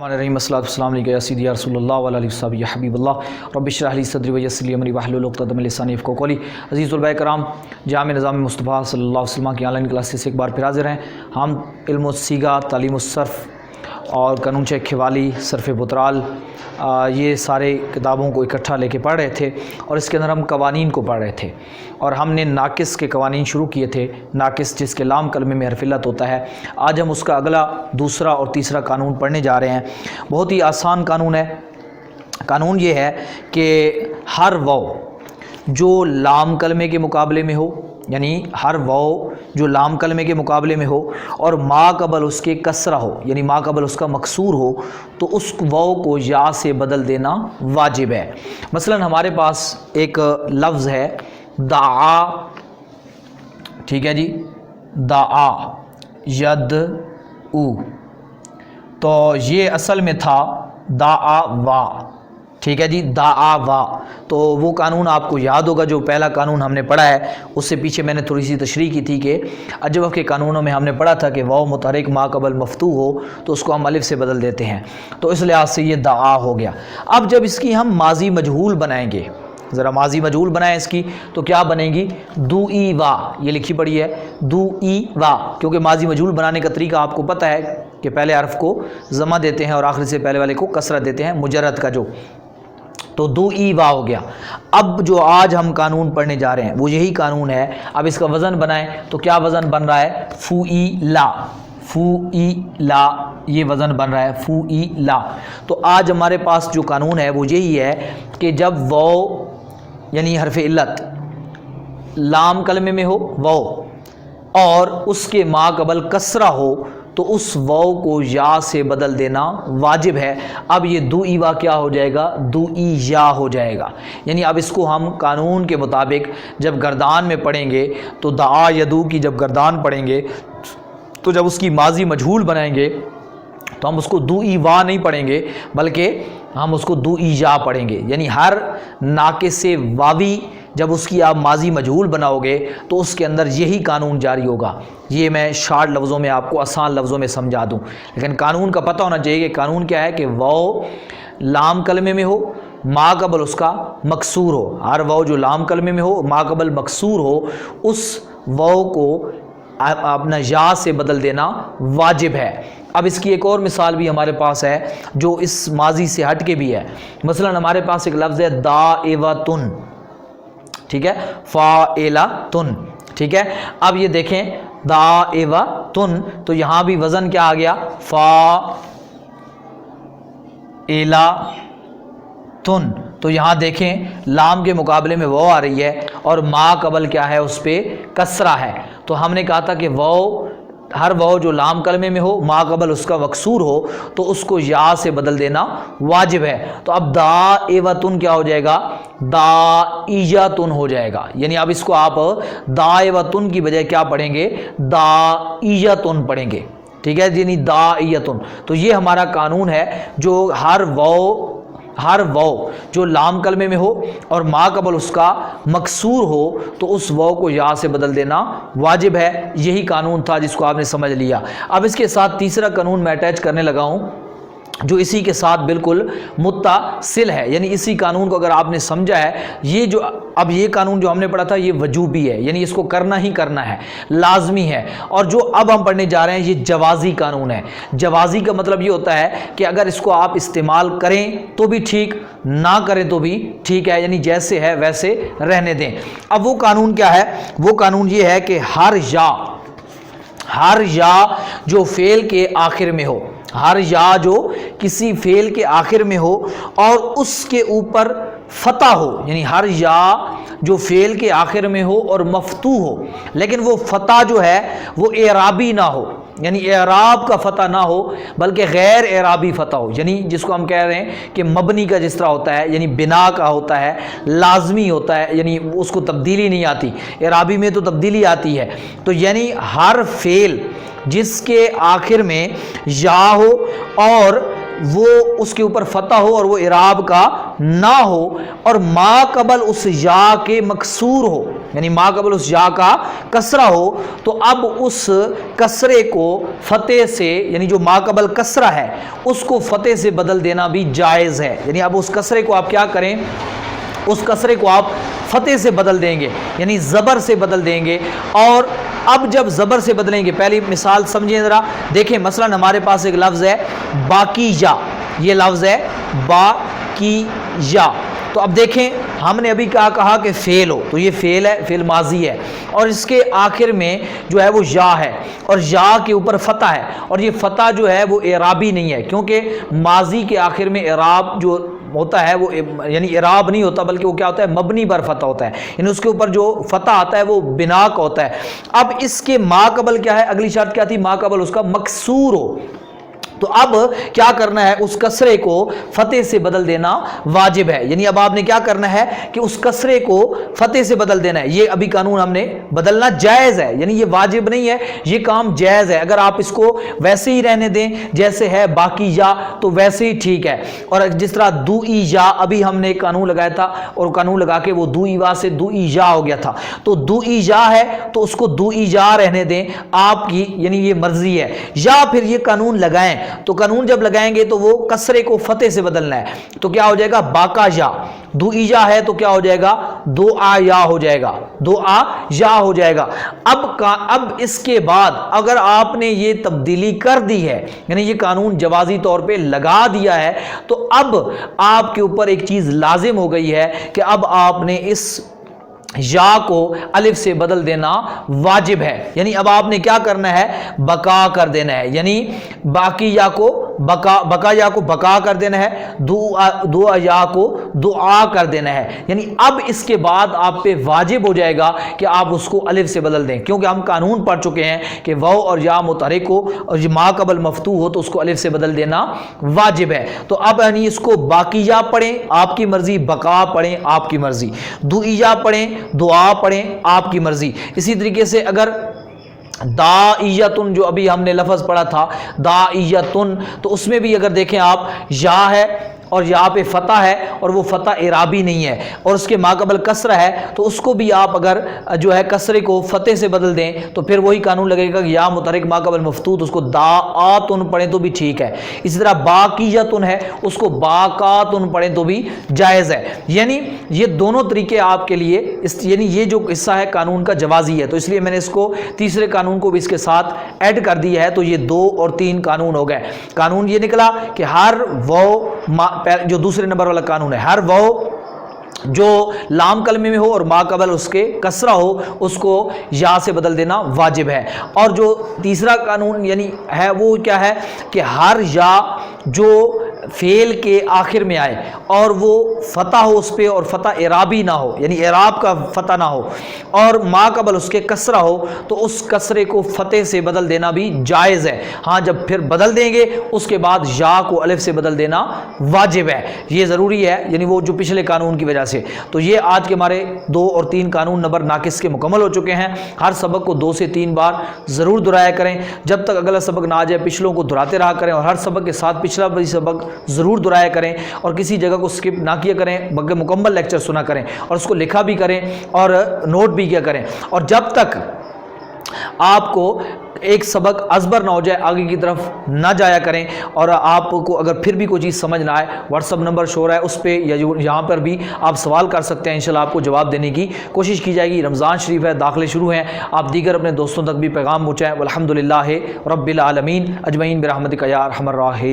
السلام علیکم یا سیدی یا رسول اللہ وعلیہ وسلم یا حبیب اللہ رب اشرح لی صدری ویسر لی امری واحلل عقدۃ من لسانی یفقہوا قولی۔ عزیز طلباء کرام، جامع نظام مصطفیٰ صلی اللہ علیہ وسلم کی آن لائن کلاسز سے ایک بار پھر حاضر ہیں۔ ہم علم الصیغہ، تعلیم الصرف اور قانون چیک کھوالی، صرف بترال، یہ سارے کتابوں کو اکٹھا لے کے پڑھ رہے تھے اور اس کے اندر ہم قوانین کو پڑھ رہے تھے اور ہم نے ناقص کے قوانین شروع کیے تھے۔ ناقص جس کے لام کلمے میں حرف علت ہوتا ہے، آج ہم اس کا اگلا، دوسرا اور تیسرا قانون پڑھنے جا رہے ہیں۔ بہت ہی آسان قانون ہے۔ قانون یہ ہے کہ ہر واو جو لام کلمے کے مقابلے میں ہو، یعنی ہر واو جو لام کلمے کے مقابلے میں ہو اور ما قبل اس کے کسرہ ہو، یعنی ما قبل اس کا مکسور ہو، تو اس واو کو یا سے بدل دینا واجب ہے۔ مثلا ہمارے پاس ایک لفظ ہے دعا، ٹھیک ہے جی، دعا ید او، تو یہ اصل میں تھا دعا وا، ٹھیک ہے جی، دعا وا۔ تو وہ قانون آپ کو یاد ہوگا جو پہلا قانون ہم نے پڑھا ہے، اس سے پیچھے میں نے تھوڑی سی تشریح کی تھی کہ اجوف کے قانونوں میں ہم نے پڑھا تھا کہ واو متحرک ما قبل مفتوح ہو تو اس کو ہم الف سے بدل دیتے ہیں، تو اس لحاظ سے یہ دعا ہو گیا۔ اب جب اس کی ہم ماضی مجہول بنائیں گے، ذرا ماضی مجہول بنائیں اس کی، تو کیا بنے گی؟ دو ای وا، یہ لکھی پڑی ہے دو ای وا، کیونکہ ماضی مجہول بنانے کا طریقہ آپ کو پتہ ہے کہ پہلے حرف کو ضمہ دیتے ہیں اور آخر سے پہلے والے کو کسرہ دیتے ہیں، مجرد کا جو، تو دو ای وا ہو گیا۔ اب جو آج ہم قانون پڑھنے جا رہے ہیں وہ یہی قانون ہے۔ اب اس کا وزن بنائیں تو کیا وزن بن رہا ہے؟ فو ای لا، فو ای لا، یہ وزن بن رہا ہے فو ای لا۔ تو آج ہمارے پاس جو قانون ہے وہ یہی ہے کہ جب واو یعنی حرف علت لام کلمے میں ہو واو اور اس کے ما قبل کسرہ ہو تو اس واو کو یا سے بدل دینا واجب ہے۔ اب یہ دو ای وا کیا ہو جائے گا؟ دو ای یا ہو جائے گا۔ یعنی اب اس کو ہم قانون کے مطابق جب گردان میں پڑھیں گے تو دعا یدو کی جب گردان پڑھیں گے تو جب اس کی ماضی مجہول بنائیں گے تو ہم اس کو دو ای وا نہیں پڑھیں گے بلکہ ہم اس کو دو ای یا پڑھیں گے۔ یعنی ہر ناقص واوی جب اس کی آپ ماضی مجہول بناؤ گے تو اس کے اندر یہی قانون جاری ہوگا۔ یہ میں شارٹ لفظوں میں آپ کو آسان لفظوں میں سمجھا دوں، لیکن قانون کا پتہ ہونا چاہیے کہ قانون کیا ہے کہ واو لام کلمے میں ہو، ما قبل اس کا مکسور ہو، ہر واو جو لام کلمے میں ہو ما قبل مکسور ہو، اس واو کو اپنا یا سے بدل دینا واجب ہے۔ اب اس کی ایک اور مثال بھی ہمارے پاس ہے جو اس ماضی سے ہٹ کے بھی ہے۔ مثلا ہمارے پاس ایک لفظ ہے داعوۃن، ٹھیک ہے، فاعلۃن، ٹھیک ہے۔ اب یہ دیکھیں داعوۃن، تو یہاں بھی وزن کیا آ گیا؟ فاعلۃن۔ تو یہاں دیکھیں لام کے مقابلے میں واو آ رہی ہے اور ما قبل کیا ہے؟ اس پہ کسرہ ہے۔ تو ہم نے کہا تھا کہ واو، ہر واو جو لام کلمے میں ہو ما قبل اس کا مکسور ہو تو اس کو یا سے بدل دینا واجب ہے۔ تو اب داعوۃن کیا ہو جائے گا؟ داعیۃن ہو جائے گا۔ یعنی اب اس کو آپ داعوۃن کی بجائے کیا پڑھیں گے؟ داعیۃن پڑھیں گے، ٹھیک ہے، یعنی داعیۃن۔ تو یہ ہمارا قانون ہے جو ہر واو جو لام کلمے میں ہو اور ما قبل اس کا مکسور ہو تو اس واو کو یا سے بدل دینا واجب ہے۔ یہی قانون تھا جس کو آپ نے سمجھ لیا۔ اب اس کے ساتھ تیسرا قانون میں اٹیچ کرنے لگا ہوں جو اسی کے ساتھ بالکل متصل ہے، یعنی اسی قانون کو اگر آپ نے سمجھا ہے، یہ جو اب یہ قانون جو ہم نے پڑھا تھا یہ وجوبی ہے، یعنی اس کو کرنا ہی کرنا ہے، لازمی ہے۔ اور جو اب ہم پڑھنے جا رہے ہیں یہ جوازی قانون ہے۔ جوازی کا مطلب یہ ہوتا ہے کہ اگر اس کو آپ استعمال کریں تو بھی ٹھیک، نہ کریں تو بھی ٹھیک ہے، یعنی جیسے ہے ویسے رہنے دیں۔ اب وہ قانون کیا ہے؟ وہ قانون یہ ہے کہ ہر یا جو فعل کے آخر میں ہو، ہر یا جو کسی فعل کے آخر میں ہو اور اس کے اوپر فتح ہو، یعنی ہر یا جو فعل کے آخر میں ہو اور مفتوح ہو لیکن وہ فتح جو ہے وہ اعرابی نہ ہو، یعنی اعراب کا فتح نہ ہو بلکہ غیر اعرابی فتح ہو، یعنی جس کو ہم کہہ رہے ہیں کہ مبنی کا جس طرح ہوتا ہے، یعنی بنا کا ہوتا ہے، لازمی ہوتا ہے، یعنی اس کو تبدیلی نہیں آتی، اعرابی میں تو تبدیلی آتی ہے۔ تو یعنی ہر فعل جس کے آخر میں یا ہو اور وہ اس کے اوپر فتح ہو اور وہ اعراب کا نہ ہو، اور ما قبل اس یا کے مکسور ہو، یعنی ما قبل اس یا کا کسرہ ہو، تو اب اس کسرے کو فتح سے، یعنی جو ما قبل کسرہ ہے اس کو فتح سے بدل دینا بھی جائز ہے۔ یعنی اب اس کسرے کو آپ کیا کریں، اس کسرے کو آپ فتح سے بدل دیں گے، یعنی زبر سے بدل دیں گے۔ اور اب جب زبر سے بدلیں گے، پہلی مثال سمجھیں ذرا، دیکھیں مثلا ہمارے پاس ایک لفظ ہے باقیہ، یہ لفظ ہے باقیہ، تو اب دیکھیں ہم نے ابھی کیا کہا کہ فعل ہو، تو یہ فعل ہے، فعل ماضی ہے، اور اس کے آخر میں جو ہے وہ یا ہے، اور یا کے اوپر فتح ہے، اور یہ فتح جو ہے وہ اعرابی نہیں ہے، کیونکہ ماضی کے آخر میں اعراب جو ہوتا ہے وہ یعنی اعراب نہیں ہوتا، بلکہ وہ کیا ہوتا ہے، مبنی بر فتح ہوتا ہے، یعنی اس کے اوپر جو فتح آتا ہے وہ بنا کا ہوتا ہے۔ اب اس کے ما قبل کیا ہے، اگلی شرط کیا تھی، ما قبل اس کا مکسور ہو، تو اب کیا کرنا ہے، اس کسرے کو فتح سے بدل دینا واجب ہے۔ یعنی اب آپ نے کیا کرنا ہے کہ اس کسرے کو فتح سے بدل دینا ہے، یہ ابھی قانون ہم نے بدلنا جائز ہے، یعنی یہ واجب نہیں ہے، یہ کام جائز ہے۔ اگر آپ اس کو ویسے ہی رہنے دیں جیسے ہے باقی یا، تو ویسے ہی ٹھیک ہے۔ اور جس طرح دو ای یا، ابھی ہم نے قانون لگایا تھا، اور قانون لگا کے وہ دو ای وا سے دو ای یا ہو گیا تھا، تو دو ای یا ہے تو اس کو دو ای یا رہنے دیں آپ کی، یعنی یہ مرضی ہے، یا پھر یہ قانون لگائیں، تو قانون جب لگائیں گے تو وہ کسرے کو فتح سے بدلنا ہے، تو کیا ہو جائے گا، باقا یا، دو ایجا ہے تو کیا ہو جائے گا، دو آ یا ہو جائے گا، دو آ یا ہو جائے گا۔ اب اس کے بعد اگر آپ نے یہ تبدیلی کر دی ہے، یعنی یہ قانون جوازی طور پہ لگا دیا ہے، تو اب آپ کے اوپر ایک چیز لازم ہو گئی ہے کہ اب آپ نے اس یا کو الف سے بدل دینا واجب ہے۔ یعنی اب آپ نے کیا کرنا ہے، بقا کر دینا ہے، یعنی باقی یا کو بقا یا کو بقا کر دینا ہے، دو یا کو دعا کر دینا ہے۔ یعنی اب اس کے بعد آپ پہ واجب ہو جائے گا کہ آپ اس کو الف سے بدل دیں، کیونکہ ہم قانون پڑھ چکے ہیں کہ واو اور یا متحرک ہو اور ما قبل مفتوح ہو تو اس کو الف سے بدل دینا واجب ہے۔ تو اب یعنی اس کو باقیہ پڑھیں آپ کی مرضی، بقا پڑھیں آپ کی مرضی، دعا پڑھیں، دعا پڑھیں آپ کی مرضی۔ اسی طریقے سے اگر داعیتن جو ابھی ہم نے لفظ پڑھا تھا داعیتن، تو اس میں بھی اگر دیکھیں آپ یا ہے اور یہاں پہ فتح ہے اور وہ فتح اعرابی نہیں ہے اور اس کے ما قبل کسرہ ہے، تو اس کو بھی آپ اگر جو ہے کسرے کو فتح سے بدل دیں تو پھر وہی قانون لگے گا کہ یا متحرک ما قبل مفتوح، اس کو داعاتن پڑھیں تو بھی ٹھیک ہے۔ اسی طرح باقیتن ہے، اس کو باقاتن پڑھیں تو بھی جائز ہے۔ یعنی یہ دونوں طریقے آپ کے لیے یعنی یہ جو حصہ ہے قانون کا جوازی ہے، تو اس لیے میں نے اس کو تیسرے قانون کو بھی اس کے ساتھ ایڈ کر دیا ہے، تو یہ 2 اور 3 قانون ہو گئے۔ قانون یہ نکلا کہ ہر جو دوسرے نمبر والا قانون ہے، ہر جو لام کلمے میں ہو اور ما قبل اس کے کسرہ ہو اس کو یا سے بدل دینا واجب ہے۔ اور جو تیسرا قانون یعنی ہے وہ کیا ہے کہ ہر یا جو فعل کے آخر میں آئے اور وہ فتح ہو اس پہ اور فتح اعرابی نہ ہو، یعنی اعراب کا فتح نہ ہو، اور ما قبل اس کے کسرہ ہو، تو اس کسرے کو فتح سے بدل دینا بھی جائز ہے۔ ہاں جب پھر بدل دیں گے اس کے بعد یا کو الف سے بدل دینا واجب ہے، یہ ضروری ہے، یعنی وہ جو پچھلے قانون کی وجہ سے۔ تو یہ آج کے ہمارے 2 اور 3 قانون نمبر ناقص کے مکمل ہو چکے ہیں۔ ہر سبق کو 2 سے 3 بار ضرور دہرایا کریں، جب تک اگلا سبق نہ آ جائے پچھلوں کو دہراتے رہا کریں، اور ہر سبق کے ساتھ پچھلا بھی سبق ضرور دہرایا کریں، اور کسی جگہ کو سکپ نہ کیا کریں، بلکہ مکمل لیکچر سنا کریں اور اس کو لکھا بھی کریں اور نوٹ بھی کیا کریں۔ اور جب تک آپ کو ایک سبق ازبر نہ ہو جائے آگے کی طرف نہ جایا کریں۔ اور آپ کو اگر پھر بھی کوئی چیز سمجھ نہ آئے، واٹس ایپ نمبر شو رہا ہے اس پہ یا یہاں پر بھی آپ سوال کر سکتے ہیں، انشاءاللہ آپ کو جواب دینے کی کوشش کی جائے گی۔ رمضان شریف ہے، داخلے شروع ہیں، آپ دیگر اپنے دوستوں تک بھی پیغام پہنچائیں۔ والحمدللہ رب العالمین اجمعین برحمتک یا ارحم الراحمین۔